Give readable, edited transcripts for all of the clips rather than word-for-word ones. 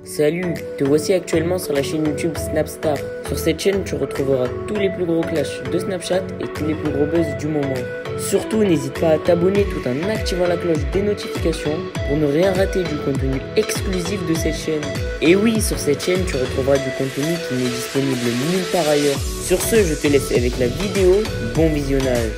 Salut, te voici actuellement sur la chaîne YouTube Snapstar. Sur cette chaîne, tu retrouveras tous les plus gros clashs de Snapchat et tous les plus gros buzz du moment. Surtout, n'hésite pas à t'abonner tout en activant la cloche des notifications pour ne rien rater du contenu exclusif de cette chaîne. Et oui, sur cette chaîne, tu retrouveras du contenu qui n'est disponible nulle part ailleurs. Sur ce, je te laisse avec la vidéo. Bon visionnage.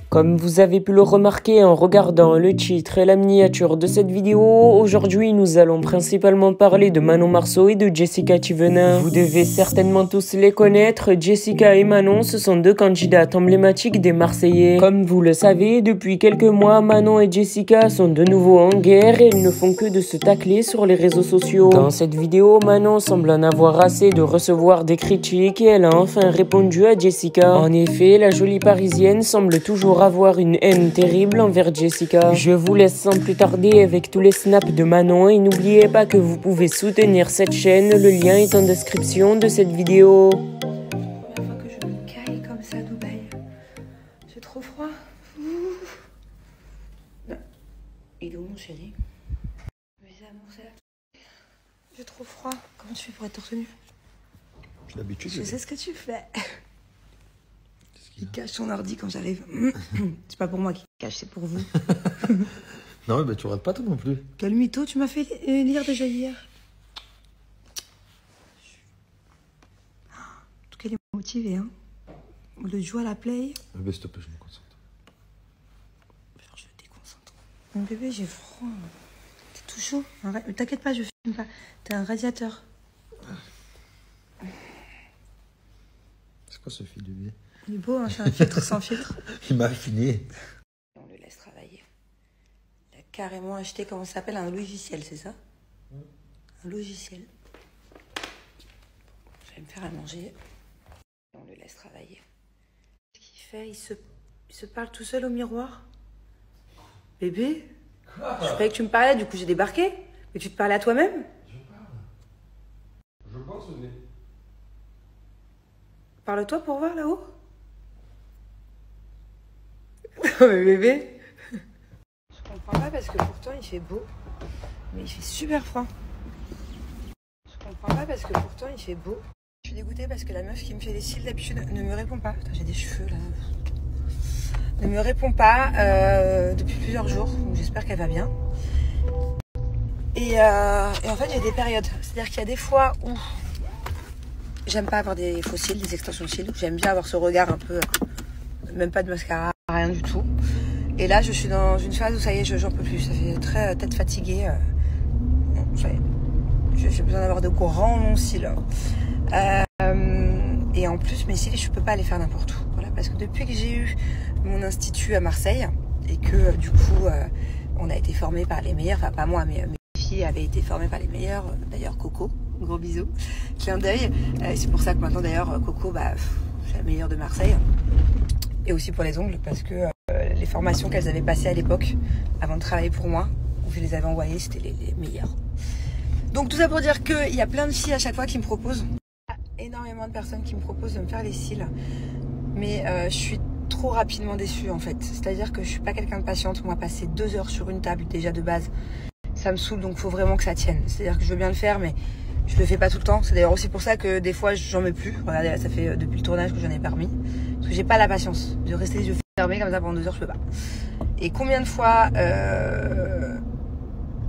Comme vous avez pu le remarquer en regardant le titre et la miniature de cette vidéo, aujourd'hui nous allons principalement parler de Manon Marceau et de Jessica Thivenin. Vous devez certainement tous les connaître, Jessica et Manon, ce sont deux candidates emblématiques des Marseillais. Comme vous le savez, depuis quelques mois, Manon et Jessica sont de nouveau en guerre et elles ne font que de se tacler sur les réseaux sociaux. Dans cette vidéo, Manon semble en avoir assez de recevoir des critiques et elle a enfin répondu à Jessica. En effet, la jolie parisienne semble toujours avoir une haine terrible envers Jessica. Je vous laisse sans plus tarder avec tous les snaps de Manon et n'oubliez pas que vous pouvez soutenir cette chaîne, le lien est en description de cette vidéo. La première fois que je me caille comme ça à Dubaï, j'ai trop froid. Non. Il est où mon chéri? J'ai trop froid. Comment tu fais pour être torse nu? J'ai l'habitude. Je sais ce que tu fais. Il cache son ordi quand j'arrive. C'est pas pour moi qu'il cache, c'est pour vous. Non, mais tu rates pas toi non plus. Quel mytho, tu m'as fait lire déjà hier. En tout cas, il est motivé, hein. Le joue à la play. Mais s'il te plaît, je me concentre. Je déconcentre. Mon bébé, j'ai froid. T'es tout chaud. T'inquiète pas, je filme pas. T'es un radiateur. C'est quoi ce fil de biais? Il est beau, hein, c'est un filtre sans filtre. Il m'a affiné. On le laisse travailler. Il a carrément acheté, comment ça s'appelle, un logiciel, c'est ça? Un logiciel. Je vais me faire à manger. On le laisse travailler. Qu'est-ce qu'il fait? Il se parle tout seul au miroir? Bébé? Quoi? Je croyais que tu me parlais, du coup j'ai débarqué. Mais tu te parlais à toi-même? Je parle. Je pense, mais... Parle-toi pour voir là-haut. Non mais bébé. Je comprends pas parce que pourtant il fait beau. Mais il fait super froid. Je comprends pas parce que pourtant il fait beau. Je suis dégoûtée parce que la meuf qui me fait les cils d'habitude ne me répond pas. Putain, j'ai des cheveux là. Ne me répond pas depuis plusieurs jours. J'espère qu'elle va bien. Et en fait j'ai des périodes. C'est-à-dire qu'il y a des fois où j'aime pas avoir des faux cils, des extensions de cils. J'aime bien avoir ce regard un peu... Même pas de mascara, rien du tout. Et là, je suis dans une phase où ça y est, j'en peux plus. Ça fait très tête fatiguée. J'ai besoin d'avoir de grands longs cils. Et en plus, mes cils, je peux pas les faire n'importe où. Voilà, parce que depuis que j'ai eu mon institut à Marseille, et que du coup, on a été formés par les meilleurs, enfin pas moi, mais mes filles avaient été formées par les meilleurs. D'ailleurs, Coco, gros bisous, clin d'œil. C'est pour ça que maintenant, d'ailleurs, Coco, c'est la meilleure de Marseille. Et aussi pour les ongles, parce que les formations qu'elles avaient passées à l'époque, avant de travailler pour moi, où je les avais envoyées, c'était les meilleures. Donc tout ça pour dire qu'il y a plein de filles à chaque fois qui me proposent. Il y a énormément de personnes qui me proposent de me faire les cils. Mais je suis trop rapidement déçue en fait. C'est-à-dire que je suis pas quelqu'un de patiente. Moi, passer 2 heures sur une table déjà de base, ça me saoule, donc il faut vraiment que ça tienne. C'est-à-dire que je veux bien le faire, mais je le fais pas tout le temps. C'est d'ailleurs aussi pour ça que des fois, j'en mets plus. Regardez, là, ça fait depuis le tournage que j'en ai pas remis. Parce que j'ai pas la patience de rester les yeux fermés comme ça pendant 2 heures, je peux pas. Et combien de fois...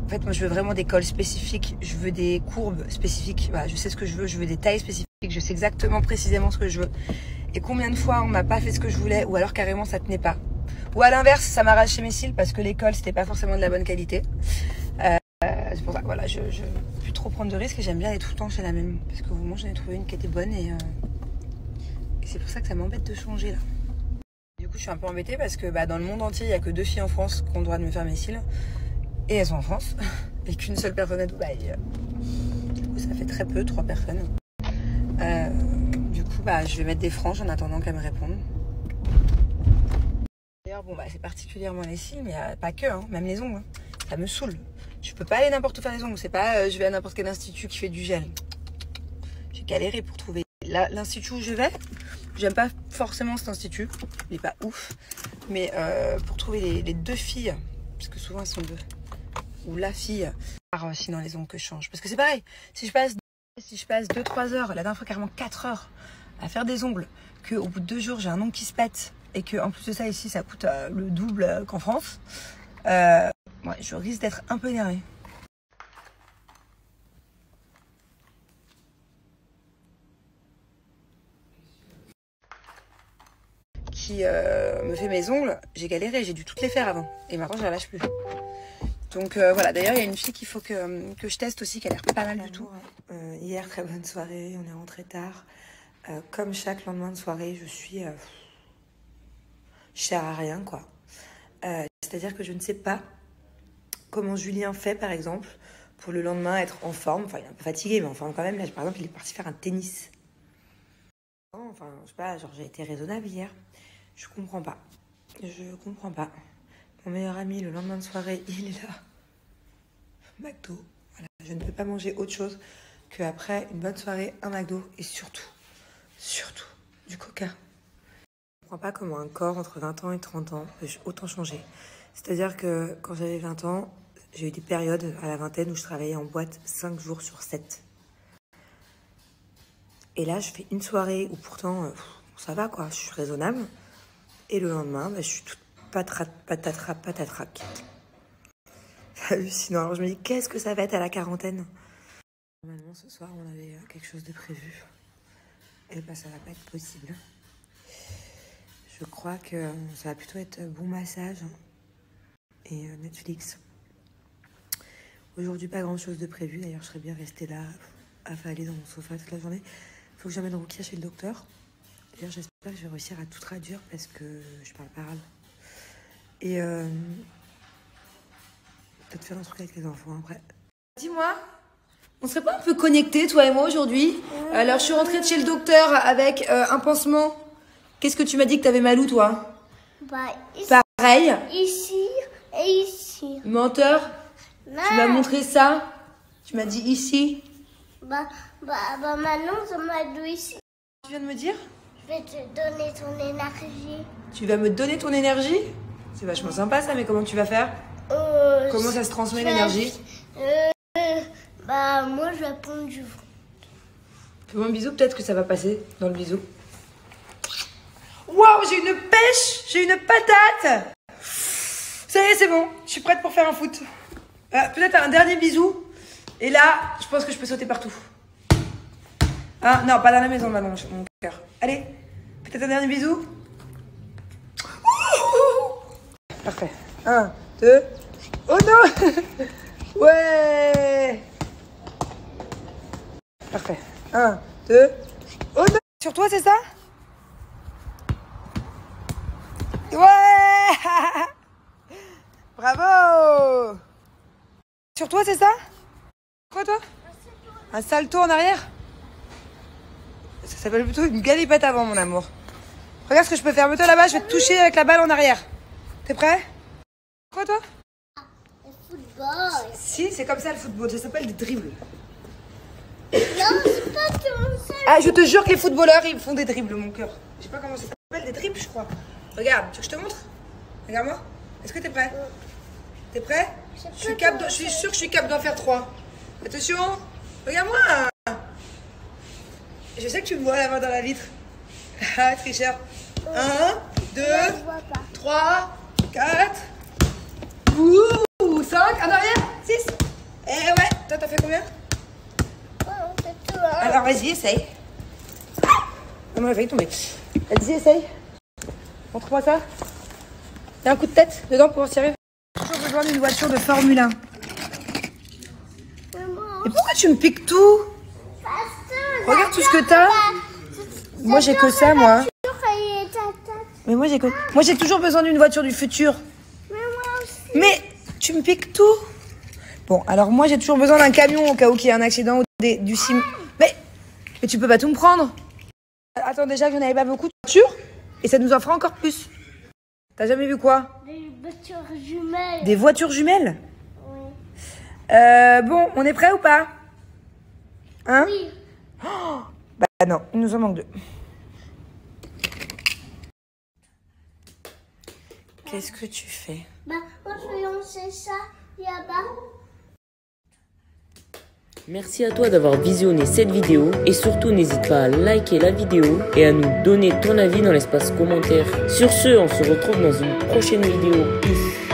En fait, moi, je veux vraiment des cols spécifiques. Je veux des courbes spécifiques. Voilà, je sais ce que je veux. Je veux des tailles spécifiques. Je sais exactement, précisément ce que je veux. Et combien de fois on m'a pas fait ce que je voulais, ou alors carrément ça tenait pas. Ou à l'inverse, ça m'a arraché mes cils parce que les cols, c'était pas forcément de la bonne qualité. C'est pour ça que voilà, je veux plus trop prendre de risques et j'aime bien aller tout le temps chez la même. Parce que au moment, j'en ai trouvé une qui était bonne et c'est pour ça que ça m'embête de changer là. Du coup, je suis un peu embêtée parce que dans le monde entier, il y a que 2 filles en France qui ont le droit de me faire mes cils. Et elles sont en France. Et qu'une seule personne à Dubaï. Du coup, ça fait très peu, 3 personnes. Du coup, je vais mettre des franges en attendant qu'elles me répondent. D'ailleurs, c'est particulièrement les cils, mais pas que, hein, même les ongles. Hein. Ça me saoule. Je peux pas aller n'importe où faire les ongles. C'est pas je vais à n'importe quel institut qui fait du gel. J'ai galéré pour trouver. L'institut où je vais, j'aime pas forcément cet institut. Il est pas ouf. Mais pour trouver les 2 filles, parce que souvent elles sont 2. ou la fille aussi dans les ongles que je change. Parce que c'est pareil, si je passe 2-3 heures, la dernière fois carrément 4 heures à faire des ongles, qu'au bout de 2 jours j'ai un ongle qui se pète et qu'en plus de ça ici ça coûte le double qu'en France, ouais, je risque d'être un peu énervée. Qui me fait mes ongles, j'ai galéré, j'ai dû toutes les faire avant et maintenant je la lâche plus. Donc voilà, d'ailleurs il y a une fille qu'il faut que je teste aussi qui a l'air pas mal du tout. Hier très bonne soirée, on est rentré tard. Comme chaque lendemain de soirée, je suis chère à rien quoi. C'est-à-dire que je ne sais pas comment Julien fait par exemple pour le lendemain être en forme. Enfin il est un peu fatigué mais en forme quand même. Là par exemple il est parti faire un tennis. Enfin je sais pas, genre j'ai été raisonnable hier. Je comprends pas. Je comprends pas. Mon meilleur ami, le lendemain de soirée, il est là. McDo. Voilà. Je ne peux pas manger autre chose qu'après une bonne soirée, un McDo et surtout, du Coca. Je ne comprends pas comment un corps entre 20 ans et 30 ans peut autant changer. C'est-à-dire que quand j'avais 20 ans, j'ai eu des périodes à la vingtaine où je travaillais en boîte 5 jours sur 7. Et là, je fais une soirée où pourtant, ça va quoi, je suis raisonnable. Et le lendemain, je suis toute patatrac. C'est hallucinant. Alors je me dis, qu'est-ce que ça va être à la quarantaine? Normalement, ce soir, on avait quelque chose de prévu. Et ça va pas être possible. Je crois que ça va plutôt être bon massage et Netflix. Aujourd'hui, pas grand-chose de prévu. D'ailleurs, je serais bien restée là, affalée dans mon sofa toute la journée. Il faut que j'amène Rukia chez le docteur. D'ailleurs, j'espère que je vais réussir à tout traduire parce que je parle pas arabe. Et peut-être faire un truc avec les enfants après. Dis-moi, on serait pas un peu connectés, toi et moi, aujourd'hui? Alors, je suis rentrée de chez le docteur avec un pansement. Qu'est-ce que tu m'as dit que t'avais mal où, toi? Bah, ici, Pareil. ici et ici. Menteur. Non. Tu m'as montré ça. Tu m'as dit ici. Bah, maintenant, ça m'a dit ici. Tu viens de me dire? Je vais te donner ton énergie. Tu vas me donner ton énergie? C'est vachement sympa ça, mais comment tu vas faire? Comment ça se transmet l'énergie? Bah, moi, je vais prendre du vent. Fais-moi un bisou, peut-être que ça va passer dans le bisou. Waouh, j'ai une pêche! J'ai une patate! Ça y est, c'est bon. Je suis prête pour faire un foot. Peut-être un dernier bisou. Et là, je pense que je peux sauter partout. Ah, non, pas dans la maison, maintenant, mon cœur. Allez, peut-être un dernier bisou. Parfait. 1, 2. Oh non! Ouais! Parfait. 1, 2. Oh non! Sur toi, c'est ça? Ouais! Bravo! Sur toi, c'est ça? Quoi, toi? Un salto en arrière? Ça s'appelle plutôt une galipette avant, mon amour. Regarde ce que je peux faire. Mets-toi là-bas, je vais te toucher avec la balle en arrière. T'es prêt? Quoi, toi? Le football. Si, c'est comme ça le football. Ça s'appelle des dribbles. Non, c'est pas tout ça. Ah, je te jure que les footballeurs, ils font des dribbles, mon cœur. Je sais pas comment ça s'appelle, des dribbles, je crois. Regarde, tu veux que je te montre? Regarde-moi. Est-ce que t'es prêt? T'es prêt? Je suis sûre que je suis capable d'en faire 3. Attention. Regarde-moi. Je sais que tu me vois là-bas dans la vitre. Ah, tricheur. 1, 2, 3, 4. Ouh, 5. En arrière. 6. Eh ouais. Toi, t'as fait combien? C'est tout, hein. Alors, vas-y, essaye. Non, mais failli tomber. Vas-y, essaye. Montre-moi ça. Il y a un coup de tête dedans pour tirer. J'ai toujours besoin d'une voiture de Formule 1. Mais pourquoi tu me piques tout? Regarde tout ce que t'as. Moi, j'ai que ça, moi. Mais moi, j'ai toujours besoin d'une voiture du futur. Mais moi aussi. Mais tu me piques tout. Bon, alors moi, j'ai toujours besoin d'un camion au cas où il y ait un accident ou du ciment. Mais tu peux pas tout me prendre. Attends, déjà, j'en avais pas beaucoup de voitures. Et ça nous en fera encore plus. T'as jamais vu quoi? Des voitures jumelles. Des voitures jumelles? Oui. Bon, on est prêt ou pas? Hein? Oui. Oh, bah non, il nous en manque 2. Qu'est-ce que tu fais? Bah, moi, je vais lancer ça là-bas. Merci à toi d'avoir visionné cette vidéo et surtout n'hésite pas à liker la vidéo et à nous donner ton avis dans l'espace commentaire. Sur ce, on se retrouve dans une prochaine vidéo. Peace.